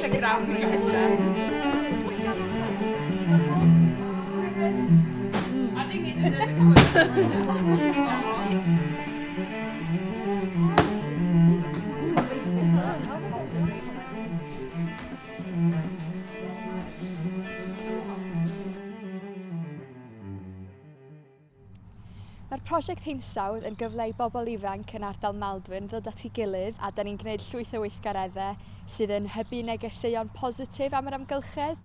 Faint y grawn dwi'n nesaf. I think they did a quick. Mae'r Prosiect Hinsawdd yn gyfle i bobl ifanc yn ardal Maldwyn ddod at ei gilydd a da ni'n gwneud llwyth o weithgareddau sydd yn hybu negeseuon positif am yr amgylchedd.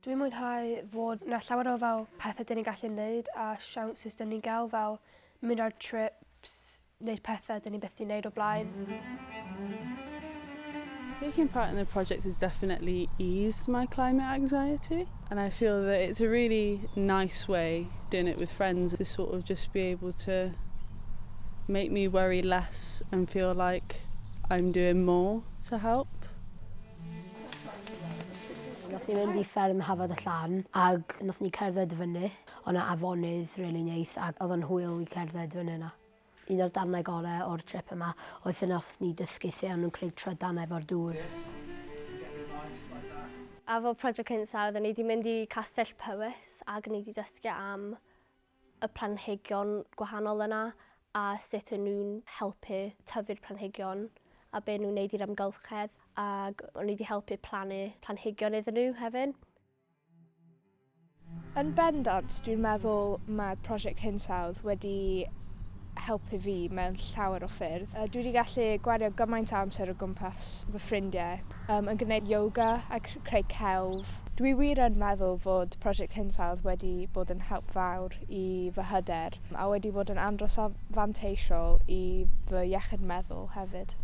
Dwi'n mwynhau fod yna llawer o fel pethau dyn ni'n gallu gwneud a siawns dyn ni'n gael fel mynd ar trips, wneud pethau dyn ni byth i wneud o blaen. Taking part in the project has definitely eased my climate anxiety, and I feel that it's a really nice way, doing it with friends, to sort of just be able to make me worry less and feel like I'm doing more to help. Nath ni mynd I fferm Hafod y Llan ac nath ni cerdded fyny. O'na afonydd really neis ac oedd yn hwyl I cerdded fyny yna. Un o'r darnau gorau o'r trip yma oedd yn nath ni dysgu sut o'n nhw'n creu trydanau efo'r dŵr. A fel Prosiect Hinsawdd, ni wedi mynd I Castell Powys ac ni wedi dysgu am y planhigion gwahanol yna a sut o'n nhw'n helpu tyfu'r planhigion a be nhw'n wneud i'r amgylchedd ac o'n ni wedi helpu plannu planhigion iddyn nhw hefyd. Yn bendant, dwi'n meddwl mae Prosiect Hinsawdd wedi helpu fi mewn llawer o ffyrdd. Dwi wedi gallu gwario gymaint o amser o gwmpas fy ffrindiau yn gwneud yoga a creu celf. Dwi wir yn meddwl fod Prosiect Hinsawdd wedi bod yn help fawr I fy hyder a wedi bod yn andros o fanteisiol I fy iechyd meddwl hefyd.